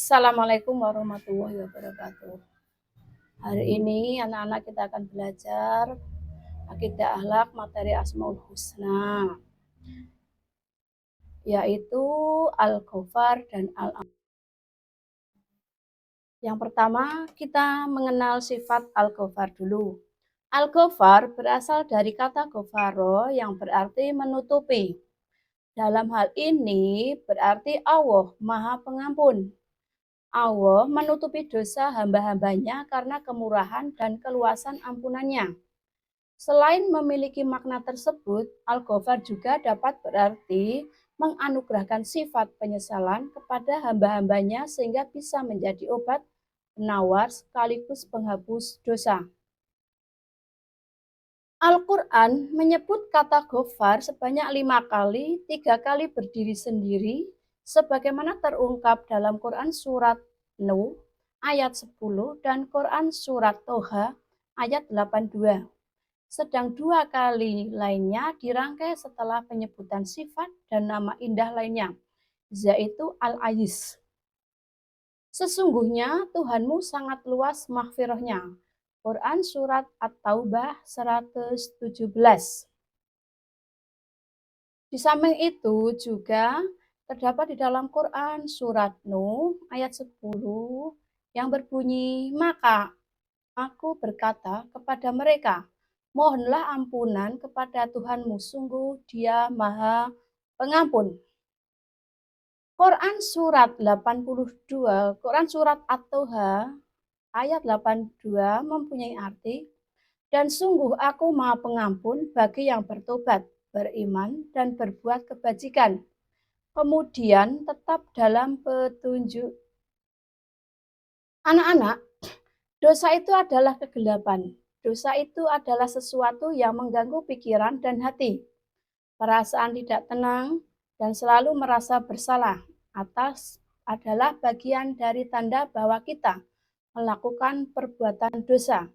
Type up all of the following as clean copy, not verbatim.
Assalamualaikum warahmatullahi wabarakatuh. Hari ini anak-anak kita akan belajar akidah akhlak materi Asmaul Husna, yaitu Al-Ghafar dan Al-Alim. Yang pertama, kita mengenal sifat Al-Ghafar dulu. Al-Ghafar berasal dari kata ghafaro yang berarti menutupi. Dalam hal ini berarti Allah Maha Pengampun. Allah menutupi dosa hamba-hambanya karena kemurahan dan keluasan ampunannya. Selain memiliki makna tersebut, Al-Ghafar juga dapat berarti menganugerahkan sifat penyesalan kepada hamba-hambanya sehingga bisa menjadi obat penawar sekaligus penghapus dosa. Al-Quran menyebut kata Ghafar sebanyak 5 kali, 3 kali berdiri sendiri, sebagaimana terungkap dalam Quran Surat Nuh ayat 10 dan Quran Surat Toha ayat 82. Sedang 2 kali lainnya dirangkai setelah penyebutan sifat dan nama indah lainnya, yaitu Al-Aziz. Sesungguhnya Tuhanmu sangat luas maghfirahnya. Quran Surat At-Taubah 117. Di samping itu juga terdapat di dalam Quran Surat Nuh ayat 10 yang berbunyi, maka aku berkata kepada mereka, mohonlah ampunan kepada Tuhanmu, sungguh Dia Maha Pengampun. Quran Surat 82, Quran Surat At-Toha ayat 82 mempunyai arti, dan sungguh aku Maha Pengampun bagi yang bertobat, beriman, dan berbuat kebajikan, kemudian tetap dalam petunjuk. Anak-anak, dosa itu adalah kegelapan. Dosa itu adalah sesuatu yang mengganggu pikiran dan hati. Perasaan tidak tenang dan selalu merasa bersalah adalah bagian dari tanda bahwa kita melakukan perbuatan dosa,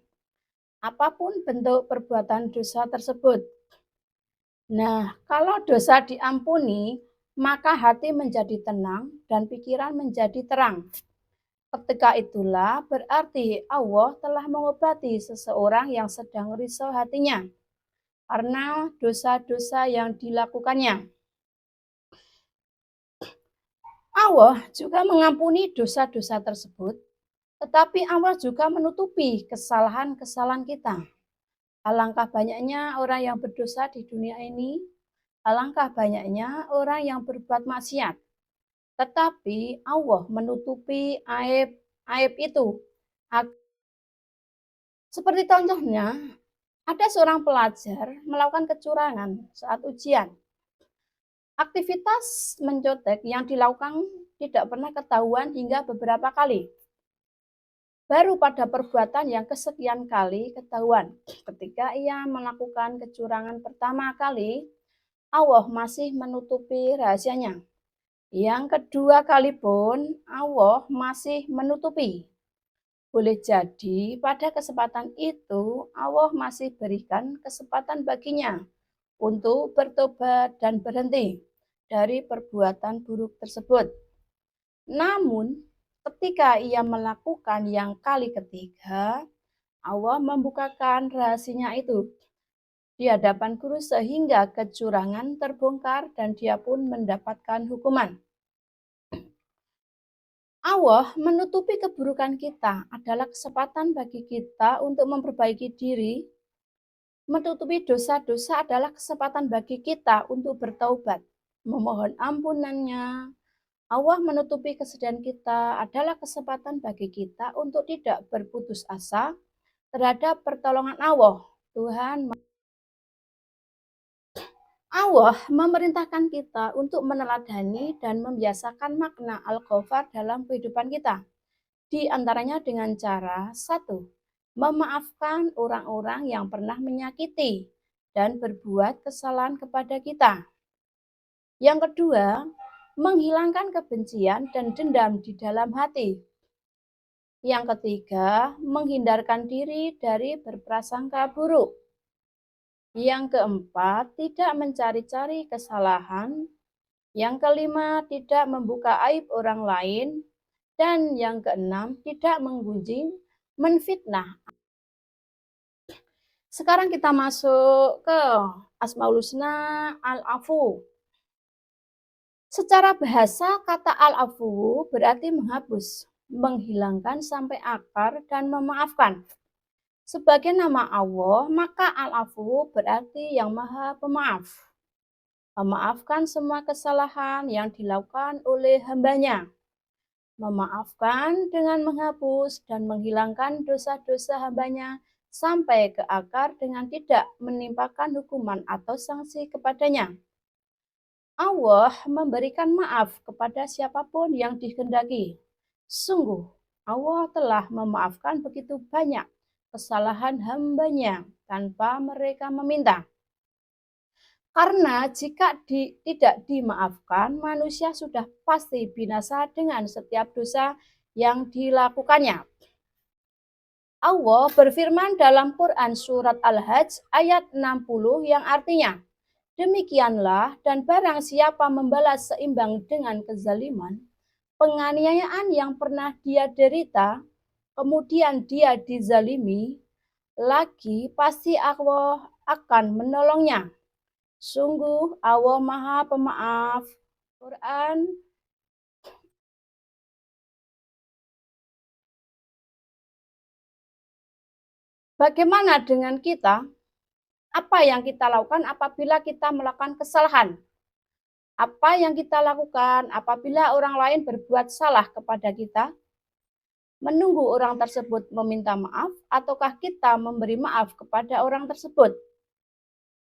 apapun bentuk perbuatan dosa tersebut. Nah, kalau dosa diampuni, maka hati menjadi tenang dan pikiran menjadi terang. Ketika itulah berarti Allah telah mengobati seseorang yang sedang risau hatinya karena dosa-dosa yang dilakukannya. Allah juga mengampuni dosa-dosa tersebut, tetapi Allah juga menutupi kesalahan-kesalahan kita. Alangkah banyaknya orang yang berdosa di dunia ini, alangkah banyaknya orang yang berbuat maksiat. Tetapi Allah menutupi aib itu. Seperti contohnya, ada seorang pelajar melakukan kecurangan saat ujian. Aktivitas mencontek yang dilakukan tidak pernah ketahuan hingga beberapa kali. Baru pada perbuatan yang kesekian kali ketahuan. Ketika ia melakukan kecurangan pertama kali, Allah masih menutupi rahasianya. Yang kedua kali pun Allah masih menutupi. Boleh jadi pada kesempatan itu Allah masih berikan kesempatan baginya untuk bertobat dan berhenti dari perbuatan buruk tersebut. Namun ketika ia melakukan yang kali ketiga, Allah membukakan rahasianya itu di hadapan guru sehingga kecurangan terbongkar dan dia pun mendapatkan hukuman. Allah menutupi keburukan kita adalah kesempatan bagi kita untuk memperbaiki diri. Menutupi dosa-dosa adalah kesempatan bagi kita untuk bertaubat, memohon ampunannya. Allah menutupi kesedihan kita adalah kesempatan bagi kita untuk tidak berputus asa terhadap pertolongan Allah. Allah memerintahkan kita untuk meneladani dan membiasakan makna Al-Ghafar dalam kehidupan kita. Di antaranya dengan cara 1. Memaafkan orang-orang yang pernah menyakiti dan berbuat kesalahan kepada kita. Yang kedua, menghilangkan kebencian dan dendam di dalam hati. Yang ketiga, menghindarkan diri dari berprasangka buruk. Yang keempat, tidak mencari-cari kesalahan. Yang kelima, tidak membuka aib orang lain. Dan yang keenam, tidak menggunjing, menfitnah. Sekarang kita masuk ke Asmaul Husna Al-Afu. Secara bahasa, kata al-afu berarti menghapus, menghilangkan sampai akar, dan memaafkan. Sebagai nama Allah, maka al-afu berarti yang maha pemaaf. Memaafkan semua kesalahan yang dilakukan oleh hambanya. Memaafkan dengan menghapus dan menghilangkan dosa-dosa hambanya sampai ke akar dengan tidak menimpakan hukuman atau sanksi kepadanya. Allah memberikan maaf kepada siapapun yang dikehendaki. Sungguh, Allah telah memaafkan begitu banyak kesalahan hambanya tanpa mereka meminta. Karena jika tidak dimaafkan, manusia sudah pasti binasa dengan setiap dosa yang dilakukannya. Allah berfirman dalam Quran Surat Al-Hajj ayat 60 yang artinya, demikianlah, dan barang siapa membalas seimbang dengan kezaliman, penganiayaan yang pernah dia derita, kemudian dia dizalimi, lagi pasti Allah akan menolongnya. Sungguh Allah Maha Pemaaf. Quran. Bagaimana dengan kita? Apa yang kita lakukan apabila kita melakukan kesalahan? Apa yang kita lakukan apabila orang lain berbuat salah kepada kita? Menunggu orang tersebut meminta maaf, ataukah kita memberi maaf kepada orang tersebut?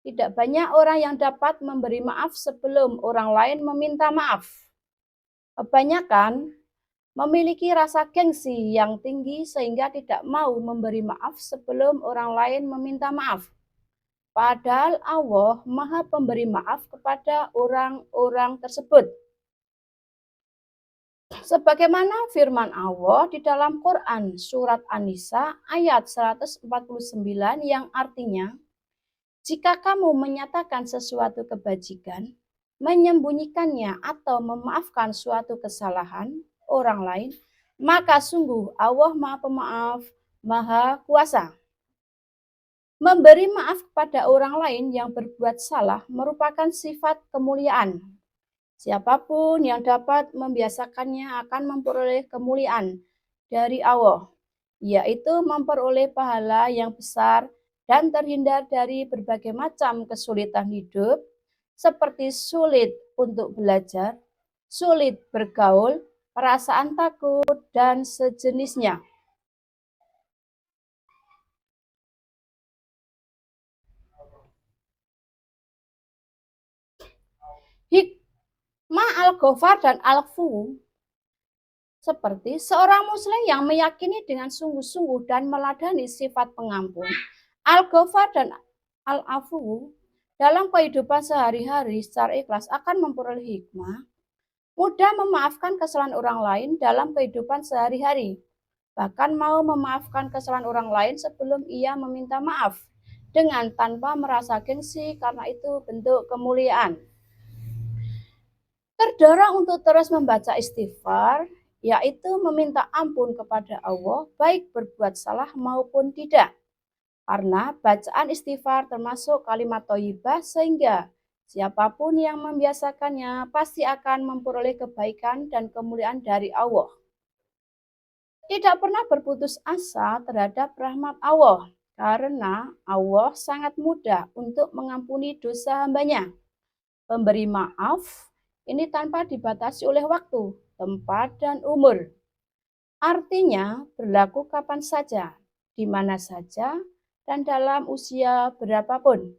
Tidak banyak orang yang dapat memberi maaf sebelum orang lain meminta maaf. Kebanyakan memiliki rasa gengsi yang tinggi sehingga tidak mau memberi maaf sebelum orang lain meminta maaf. Padahal Allah Maha Pemberi maaf kepada orang-orang tersebut. Sebagaimana firman Allah di dalam Quran Surat An-Nisa ayat 149 yang artinya, jika kamu menyatakan sesuatu kebajikan, menyembunyikannya atau memaafkan suatu kesalahan orang lain, maka sungguh Allah Maha Pemaaf, Maha Kuasa. Memberi maaf kepada orang lain yang berbuat salah merupakan sifat kemuliaan. Siapapun yang dapat membiasakannya akan memperoleh kemuliaan dari Allah, yaitu memperoleh pahala yang besar dan terhindar dari berbagai macam kesulitan hidup, seperti sulit untuk belajar, sulit bergaul, perasaan takut, dan sejenisnya. Hikmah Al-Ghafar dan Al-Afu seperti seorang muslim yang meyakini dengan sungguh-sungguh dan meladani sifat pengampun, Al-Ghafar dan Al-Afu dalam kehidupan sehari-hari secara ikhlas akan memperoleh hikmah, mudah memaafkan kesalahan orang lain dalam kehidupan sehari-hari, bahkan mau memaafkan kesalahan orang lain sebelum ia meminta maaf, dengan tanpa merasa gengsi karena itu bentuk kemuliaan. Terdorong untuk terus membaca istighfar, yaitu meminta ampun kepada Allah, baik berbuat salah maupun tidak. Karena bacaan istighfar termasuk kalimat thayyibah, sehingga siapapun yang membiasakannya pasti akan memperoleh kebaikan dan kemuliaan dari Allah. Tidak pernah berputus asa terhadap rahmat Allah, karena Allah sangat mudah untuk mengampuni dosa hambanya. Pemberi maaf ini tanpa dibatasi oleh waktu, tempat, dan umur. Artinya berlaku kapan saja, di mana saja, dan dalam usia berapapun.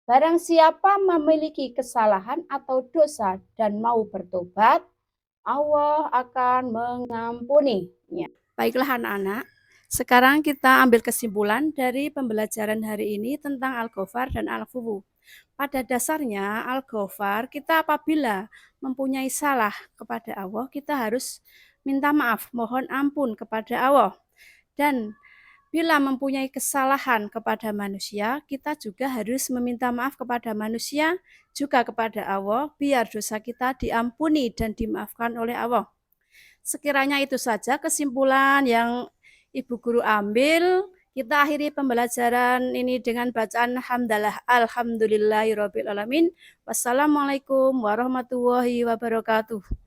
Barang siapa memiliki kesalahan atau dosa dan mau bertobat, Allah akan mengampuninya. Baiklah anak-anak, sekarang kita ambil kesimpulan dari pembelajaran hari ini tentang Al-Ghafar dan Al-Afu. Pada dasarnya Al-Ghafar, kita apabila mempunyai salah kepada Allah, kita harus minta maaf, mohon ampun kepada Allah. Dan bila mempunyai kesalahan kepada manusia, kita juga harus meminta maaf kepada manusia, juga kepada Allah, biar dosa kita diampuni dan dimaafkan oleh Allah. Sekiranya itu saja kesimpulan yang Ibu Guru ambil. Kita akhiri pembelajaran ini dengan bacaan hamdalah alhamdulillahirabbil alamin. Wassalamualaikum warahmatullahi wabarakatuh.